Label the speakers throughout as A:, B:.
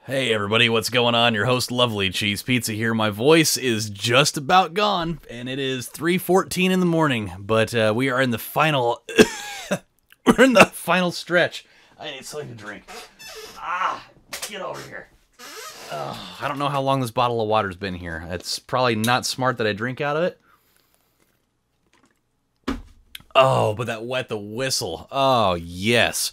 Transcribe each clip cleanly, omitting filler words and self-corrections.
A: Hey everybody, what's going on? Your host, LovelyCheesePizza here. My voice is just about gone, and it is 3:14 in the morning, but we are in the final... we're in the final stretch. I need something to drink. Get over here. I don't know how long this bottle of water's been here. It's probably not smart that I drink out of it. Oh, but that wet the whistle. Oh, yes.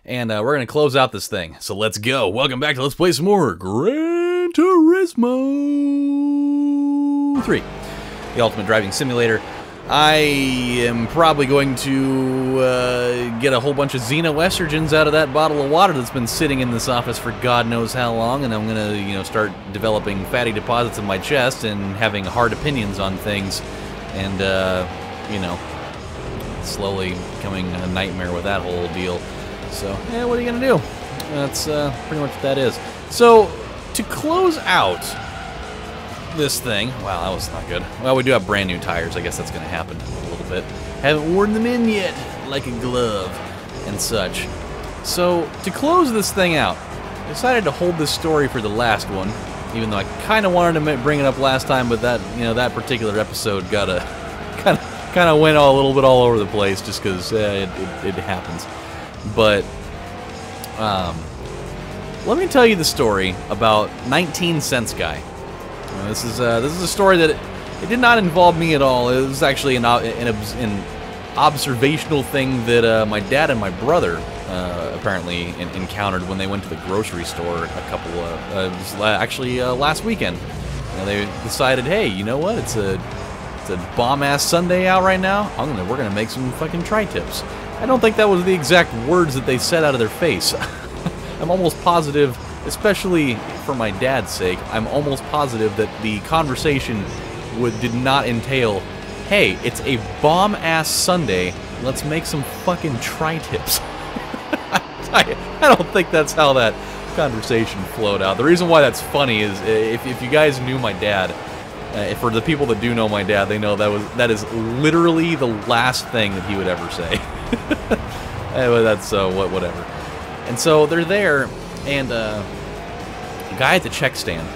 A: And we're going to close out this thing. So let's go. Welcome back to Let's Play some more Gran Turismo 3. The Ultimate Driving Simulator. I am probably going to get a whole bunch of xenoestrogens out of that bottle of water that's been sitting in this office for God knows how long. And I'm going to, start developing fatty deposits in my chest and having hard opinions on things. And, slowly becoming a nightmare with that whole deal. So, yeah, what are you going to do? That's pretty much what that is. So, to close out this thing... Wow, that was not good. Well, we do have brand new tires. I guess that's going to happen a little bit. Haven't worn them in yet, like a glove and such. So, to close this thing out, I decided to hold this story for the last one, even though I kind of wanted to bring it up last time, but that, that particular episode got a... kind of went a little bit all over the place just because it happens. But let me tell you the story about 19 Cents Guy. This is a story that it did not involve me at all. It was actually an observational thing that my dad and my brother apparently encountered when they went to the grocery store a couple of last weekend. They decided, hey, you know what? It's a bomb-ass Sunday out right now. We're gonna make some fucking tri-tips. I don't think that was the exact words that they said out of their face. I'm almost positive, especially for my dad's sake, I'm almost positive that the conversation did not entail, hey, it's a bomb-ass Sunday, let's make some fucking tri-tips. I don't think that's how that conversation flowed out. The reason why that's funny is, if you guys knew my dad, for the people that do know my dad, they know that is literally the last thing that he would ever say. Anyway, that's whatever. And so they're there, and a guy at the check stand,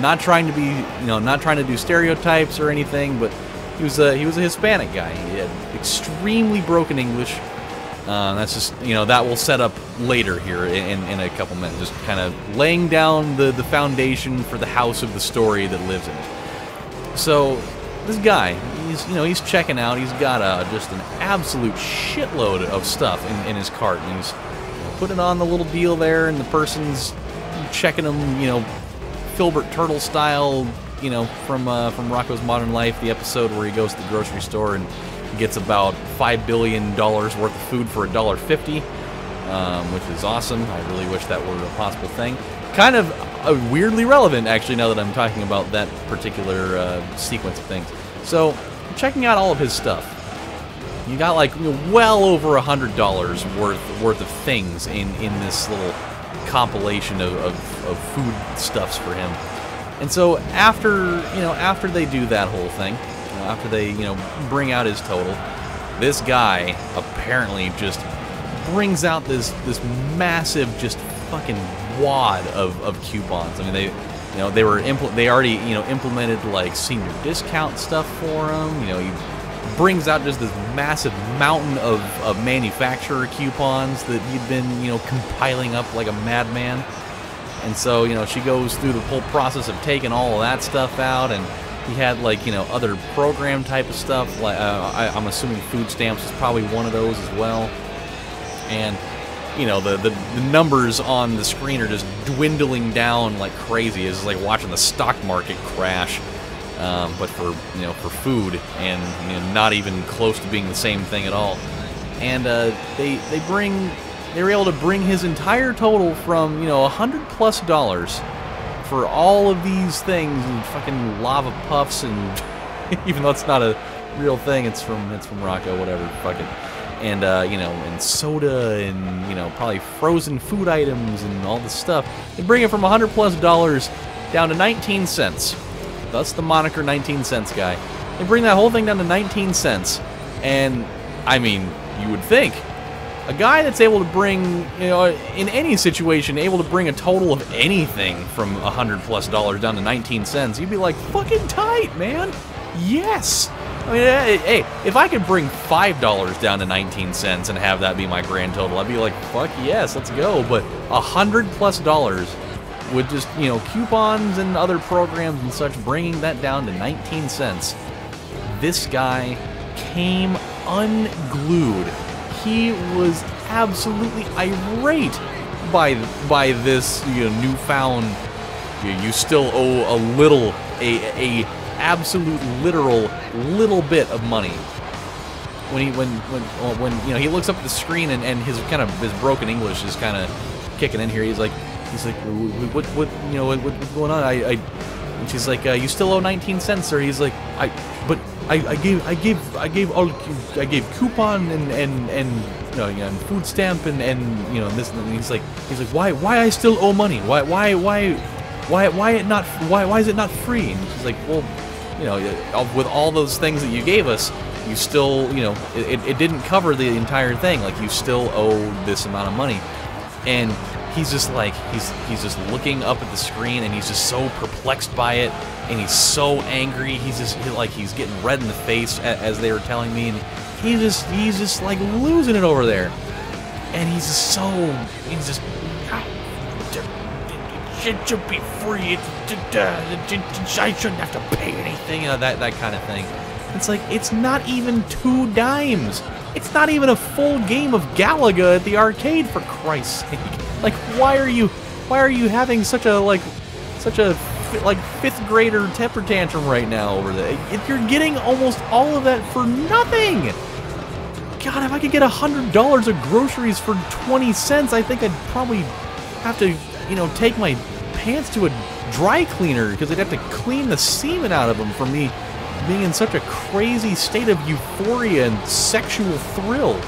A: not trying to be, not trying to do stereotypes or anything, but he was a Hispanic guy. He had extremely broken English. That's just, that will set up later here in a couple minutes. Just kind of laying down the foundation for the house of the story that lives in it. So, this guy, he's checking out. He's got just an absolute shitload of stuff in his cart. And he's putting on the little deal there, and the person's checking him, Filbert Turtle style, from Rocko's Modern Life, the episode where he goes to the grocery store and gets about $5 billion worth of food for $1.50, which is awesome. I really wish that were a possible thing. Kind of weirdly relevant, actually, now that I'm talking about that particular sequence of things. So, checking out all of his stuff. You got like well over $100 worth of things in this little compilation of food stuffs for him. And so after they do that whole thing, after they bring out his total, this guy apparently just brings out this massive just fucking wad of coupons. I mean, they already implemented like senior discount stuff for him. He brings out just this massive mountain of manufacturer coupons that he'd been compiling up like a madman. And so she goes through the whole process of taking all of that stuff out, and he had like other program type of stuff. Like I'm assuming food stamps is probably one of those as well. And the numbers on the screen are just dwindling down like crazy. It's like watching the stock market crash, but for food, and not even close to being the same thing at all. And they were able to bring his entire total from $100+ for all of these things and fucking lava puffs, and even though it's not a real thing, it's from Rocco, whatever, fuck it. you know, and soda, and, you know, probably frozen food items and all this stuff. They bring it from $100+ down to 19 cents. That's the moniker 19 cents guy. They bring that whole thing down to 19 cents. And, I mean, you would think a guy that's able to bring, you know, in any situation, able to bring a total of anything from $100+ down to 19 cents, you'd be like, fucking tight, man. Yes. I mean, hey, if I could bring $5 down to 19 cents and have that be my grand total, I'd be like, fuck yes, let's go. But $100+ with just, you know, coupons and other programs and such, bringing that down to 19 cents. This guy came unglued. He was absolutely irate by this, you know, newfound, you still owe a little, a absolute literal little bit of money. When you know, he looks up at the screen and his kind of his broken English is kind of kicking in here. He's like what you know, what's going on? And she's like, you still owe 19 cents, sir. He's like, I gave coupon and you know, and food stamp and you know, this, and he's like why I still owe money? Why is it not free? And she's like, well, you know, with all those things that you gave us, you still, you know, it didn't cover the entire thing. Like, you still owe this amount of money. And he's just like, he's just looking up at the screen, and he's just so perplexed by it, and he's so angry. He's getting red in the face, as they were telling me, and he's just like losing it over there. And he's just it should be free. I shouldn't have to pay anything. You know, that kind of thing. It's like, it's not even 2 dimes. It's not even a full game of Galaga at the arcade, for Christ's sake. Like, why are you having such a 5th grader temper tantrum right now over there? If you're getting almost all of that for nothing. God, if I could get $100 of groceries for 20 cents, I think I'd probably have to, you know, take my pants to a dry cleaner, because they'd have to clean the semen out of them for me being in such a crazy state of euphoria and sexual thrill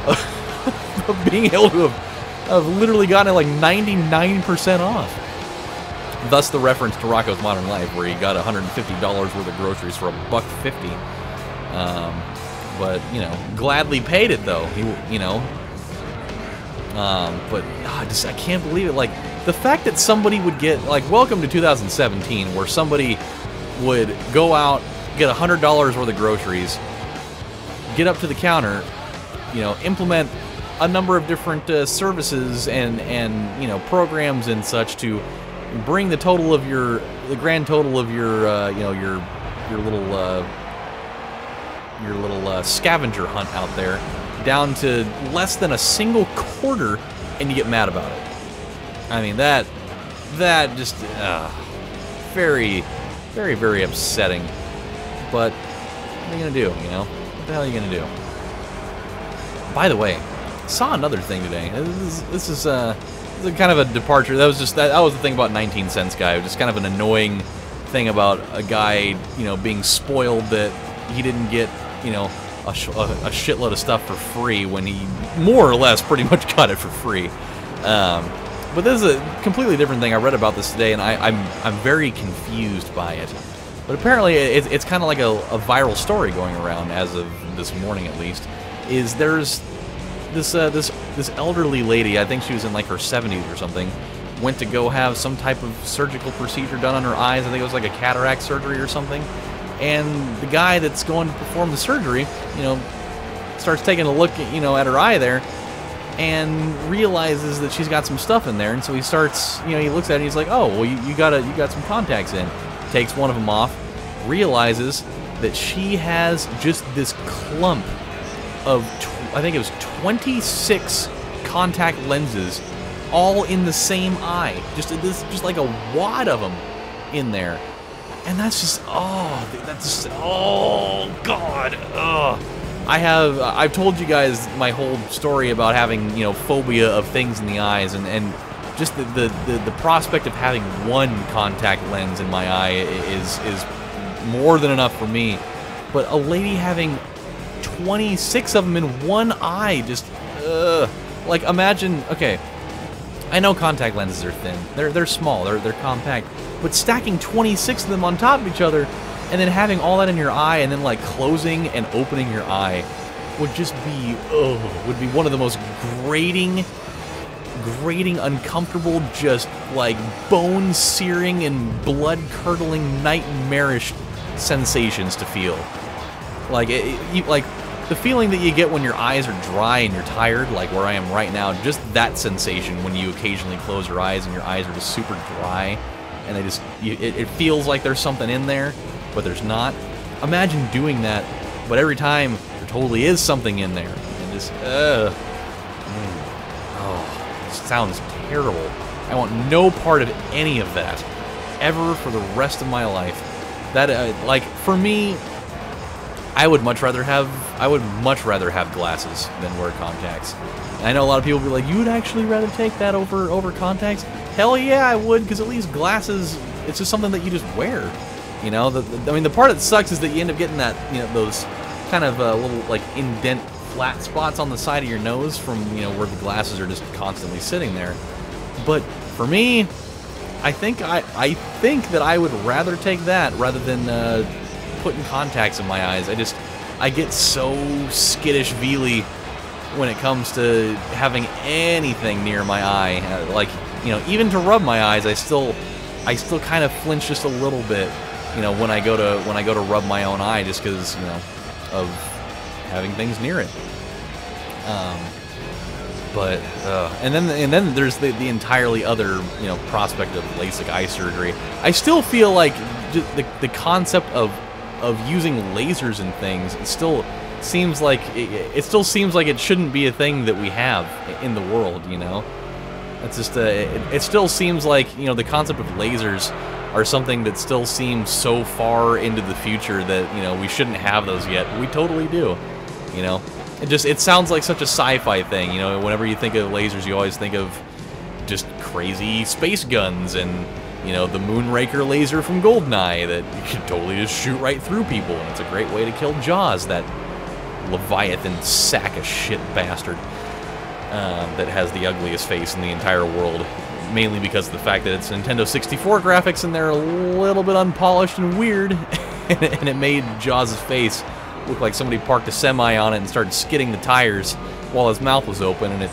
A: of being able to have literally gotten it like 99% off. Thus the reference to Rocko's Modern Life, where he got $150 worth of groceries for $1.50. But, you know, gladly paid it though. He, you know. But I can't believe it. Like, the fact that somebody would get, like, welcome to 2017, where somebody would go out, get $100 worth of groceries, get up to the counter, you know, implement a number of different services and you know, programs and such to bring the total of the grand total of your you know, your little scavenger hunt out there down to less than a single quarter, and you get mad about it. I mean, that just very, very, very upsetting. But what are you gonna do? You know, what the hell are you gonna do? By the way, I saw another thing today. This is kind of a departure. That was the thing about 19 cents guy. Just kind of an annoying thing about a guy, you know, being spoiled that he didn't get, you know, a shitload of stuff for free when he more or less pretty much got it for free. But this is a completely different thing. I read about this today, and I'm very confused by it. But apparently, it's kind of like a viral story going around as of this morning, at least. Is there's this elderly lady, I think she was in like her 70s or something, went to go have some type of surgical procedure done on her eyes. I think it was like a cataract surgery or something. And the guy that's going to perform the surgery, you know, starts taking a look at, you know, at her eye there, and realizes that she's got some stuff in there. And so he starts, you know, he looks at it and he's like, oh, well, you got some contacts in. Takes one of them off, realizes that she has just this clump of, I think it was 26 contact lenses, all in the same eye. Just like a wad of them in there. And that's just, oh God, ugh. I've told you guys my whole story about having, you know, phobia of things in the eyes, and just the prospect of having one contact lens in my eye is more than enough for me. But a lady having 26 of them in one eye. Just, like, imagine, okay, I know contact lenses are thin. They're small, they're compact. But stacking 26 of them on top of each other, and then having all that in your eye, and then, like, closing and opening your eye would just be, would be one of the most grating, uncomfortable, just, like, bone-searing and blood-curdling, nightmarish sensations to feel. Like, like, the feeling that you get when your eyes are dry and you're tired, like where I am right now, just that sensation when you occasionally close your eyes and your eyes are just super dry, and they just, it feels like there's something in there, but there's not. Imagine doing that, but every time there totally is something in there, and just, it sounds terrible. I want no part of any of that, ever, for the rest of my life. That, like, for me, I would much rather have glasses than wear contacts. And I know a lot of people will be like, you would actually rather take that over contacts? Hell yeah, I would, because at least glasses, it's just something that you just wear. You know, I mean, the part that sucks is that you end up getting that, you know, those kind of little, like, indent flat spots on the side of your nose from, you know, where the glasses are just constantly sitting there. But for me, I think that I would rather take that rather than putting contacts in my eyes. I get so skittish-veely when it comes to having anything near my eye. Like, you know, even to rub my eyes, I still kind of flinch just a little bit, you know, when I go to rub my own eye, just because, you know, of having things near it. And then there's the entirely other, you know, prospect of LASIK eye surgery. I still feel like the concept of using lasers and things, it still seems like it shouldn't be a thing that we have in the world, you know. It's just it still seems like, you know, the concept of lasers are something that still seems so far into the future that, you know, we shouldn't have those yet, but we totally do, you know. It sounds like such a sci-fi thing, you know. Whenever you think of lasers, you always think of just crazy space guns and, you know, the Moonraker laser from GoldenEye that you can totally just shoot right through people, and it's a great way to kill Jaws, that Leviathan sack of shit bastard that has the ugliest face in the entire world, mainly because of the fact that it's Nintendo 64 graphics and they're a little bit unpolished and weird, and it made Jaws' face look like somebody parked a semi on it and started skidding the tires while his mouth was open, and it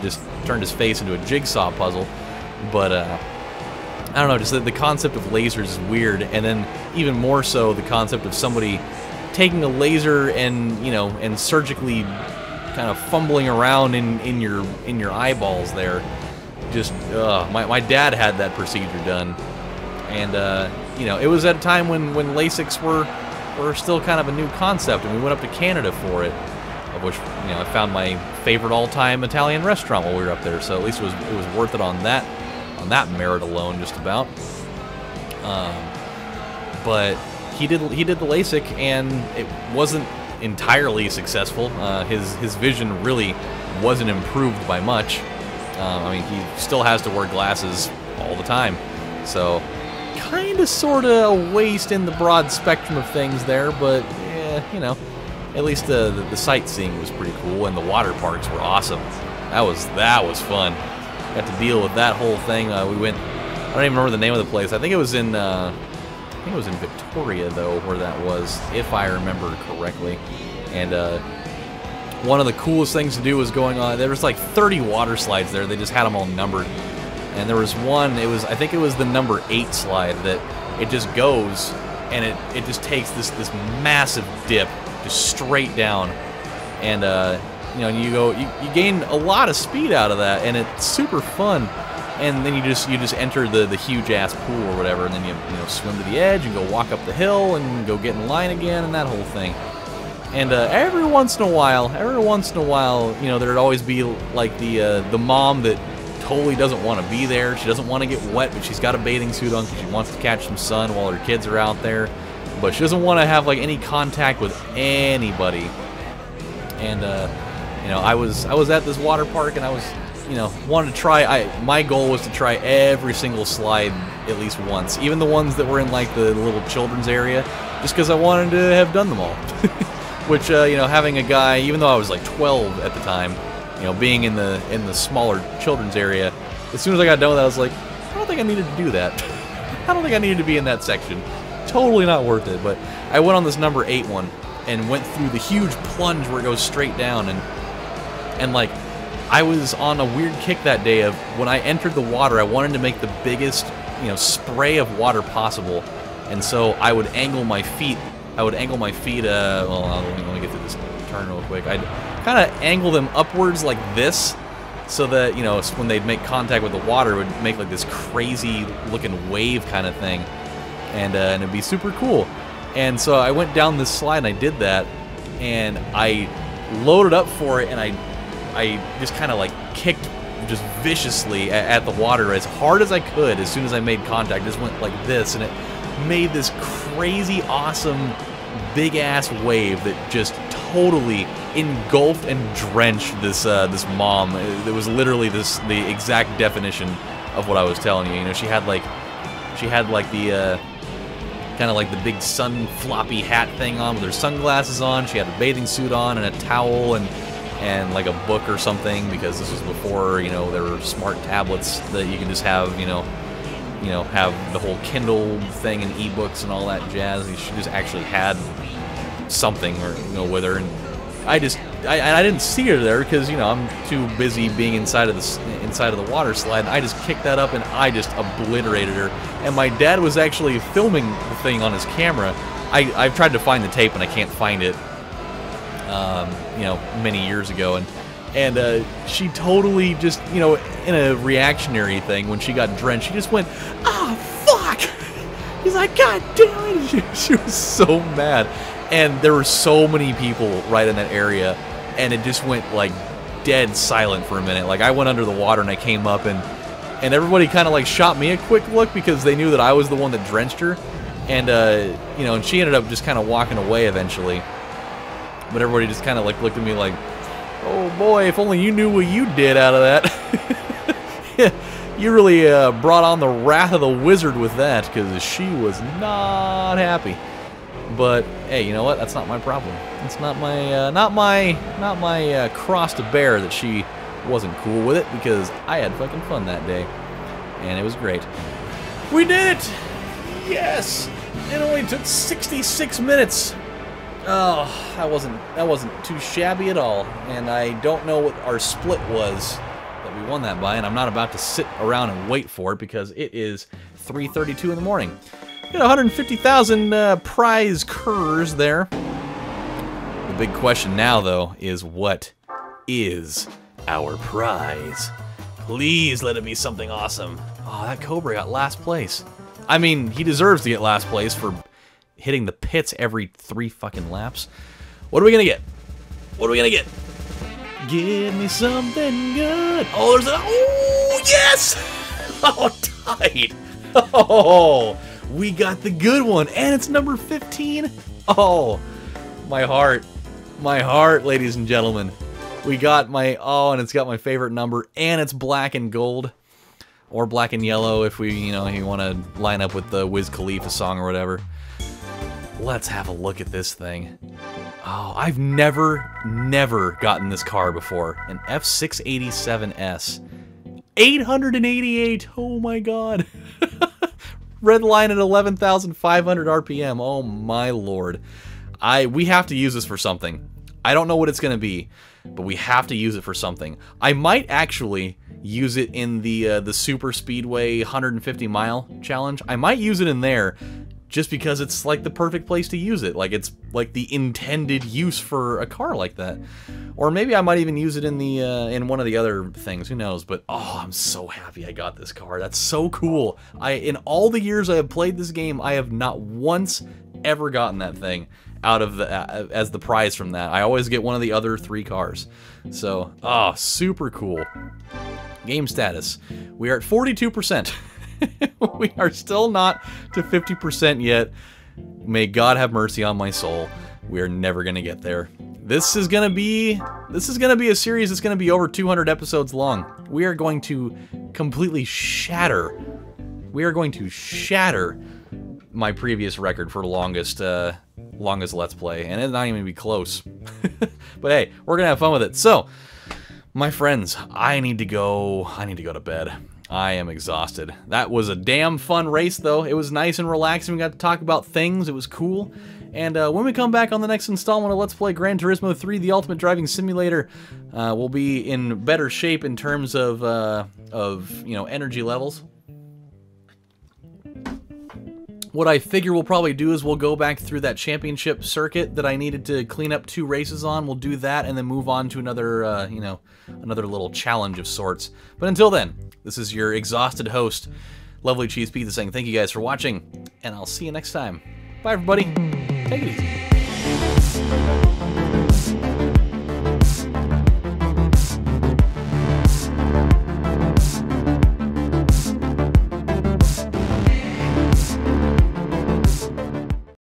A: just turned his face into a jigsaw puzzle. But I don't know, just the concept of lasers is weird, and then even more so the concept of somebody taking a laser and, you know, and surgically kind of fumbling around in your eyeballs there. Just my dad had that procedure done, and you know, it was at a time when LASIKs were still kind of a new concept, and we went up to Canada for it, of which, you know, I found my favorite all-time Italian restaurant while we were up there, so at least it was worth it on that merit alone, just about. But he did the LASIK, and it wasn't entirely successful. His vision really wasn't improved by much. I mean, he still has to wear glasses all the time, so kind of, sort of a waste in the broad spectrum of things there, but yeah, you know, at least the sightseeing was pretty cool, and the water parks were awesome. That was fun. Got to deal with that whole thing. We went, I don't even remember the name of the place. I think it was in Victoria, though, where that was, if I remember correctly. And one of the coolest things to do was going on, there was like 30 water slides there. They just had them all numbered. And there was one, I think it was the number 8 slide, that it just goes, and it just takes this massive dip just straight down. And you know, you gain a lot of speed out of that, and it's super fun. And then you just enter the huge ass pool or whatever, and then you know, swim to the edge and go walk up the hill and go get in line again, and that whole thing. And every once in a while, you know, there'd always be like the mom that totally doesn't want to be there. She doesn't want to get wet, but she's got a bathing suit on because she wants to catch some sun while her kids are out there. But she doesn't want to have like any contact with anybody. And you know, I was at this water park, and I was, you know, wanted to try. My goal was to try every single slide at least once, even the ones that were in like the little children's area, just because I wanted to have done them all. Which, you know, having a guy, even though I was like 12 at the time, you know, being in the smaller children's area, as soon as I got done with that, I was like, I don't think I needed to do that. I don't think I needed to be in that section. Totally not worth it. But I went on this number 8 one and went through the huge plunge where it goes straight down, and like, I was on a weird kick that day of when I entered the water, I wanted to make the biggest, you know, spray of water possible, and so I would angle my feet. Well, let me get through this turn real quick. I'd kind of angle them upwards like this, so that, you know, when they'd make contact with the water, it would make like this crazy looking wave kind of thing, and it'd be super cool. And so I went down this slide and I did that, and I loaded up for it, and I just kind of like kicked just viciously at the water as hard as I could. As soon as I made contact, just went like this, and it made this crazy awesome big ass wave that just totally engulfed and drenched this this mom. It was literally the exact definition of what I was telling you. You know, she had like the kind of like the big sun floppy hat thing on with her sunglasses on. She had a bathing suit on and a towel and like a book or something, because this was before, you know, there were smart tablets that you can just have, you know, have the whole Kindle thing and ebooks and all that jazz. She just actually had something, or, you know, with her, and I didn't see her there because, you know, I'm too busy being inside of the water slide. I just kicked that up and I just obliterated her. And my dad was actually filming the thing on his camera. I've tried to find the tape and I can't find it. You know, many years ago, and she totally just, you know, in a reactionary thing, when she got drenched, she just went, "Ah, fuck!" He's like, "God damn it!" She was so mad, and there were so many people right in that area, and it just went like dead silent for a minute. Like, I went under the water and I came up, and everybody kind of like shot me a quick look because they knew that I was the one that drenched her, and you know, and she ended up just kind of walking away eventually. But everybody just kind of like looked at me like, "Oh boy, if only you knew what you did out of that." You really brought on the wrath of the wizard with that, because she was not happy. But hey, you know what? That's not my problem. It's not my cross to bear that she wasn't cool with it, because I had fucking fun that day, and it was great. We did it! Yes! It only took 66 minutes. Oh, that wasn't too shabby at all, and I don't know what our split was that we won that by, and I'm not about to sit around and wait for it because it is 3:32 in the morning. We got 150,000 prize curs there. The big question now, though, is what is our prize? Please let it be something awesome. Oh, that Cobra got last place. I mean, he deserves to get last place for hitting the pits every 3 fucking laps. What are we gonna get? What are we gonna get? Give me something good. Oh, there's a... Oh, yes! Oh, tight. Oh, we got the good one, and it's number 15. Oh, my heart. My heart, ladies and gentlemen. We got my... Oh, and it's got my favorite number, and it's black and gold. Or black and yellow if we, you know, you want to line up with the Wiz Khalifa song or whatever. Let's have a look at this thing. Oh, I've never gotten this car before. An F687S. 888! Oh my god. Red line at 11,500 RPM. Oh my lord. We have to use this for something. I don't know what it's going to be, but we have to use it for something. I might actually use it in the Super Speedway 150 mile challenge. I might use it in there, just because it's like the perfect place to use it. Like, it's like the intended use for a car like that. Or maybe I might even use it in the in one of the other things, who knows. But oh, I'm so happy I got this car. That's so cool. In all the years I have played this game, I have not once ever gotten that thing out of the as the prize from that. I always get one of the other 3 cars. So, oh, super cool. Game status. We are at 42%. We are still not to 50% yet. May God have mercy on my soul. We are never gonna get there. This is gonna be a series that's gonna be over 200 episodes long. We are going to completely shatter. We are going to shatter my previous record for longest longest Let's Play, and it's not even be close. But hey, we're gonna have fun with it. So, my friends, I need to go to bed. I am exhausted. That was a damn fun race, though. It was nice and relaxing. We got to talk about things. It was cool. And when we come back on the next installment of Let's Play Gran Turismo 3, the Ultimate Driving Simulator, we'll be in better shape in terms of you know, energy levels. What I figure we'll probably do is we'll go back through that championship circuit that I needed to clean up 2 races on. We'll do that and then move on to another, you know, another little challenge of sorts. But until then, this is your exhausted host, LovelyCheesePizza, saying thank you guys for watching, and I'll see you next time. Bye, everybody. Take it easy.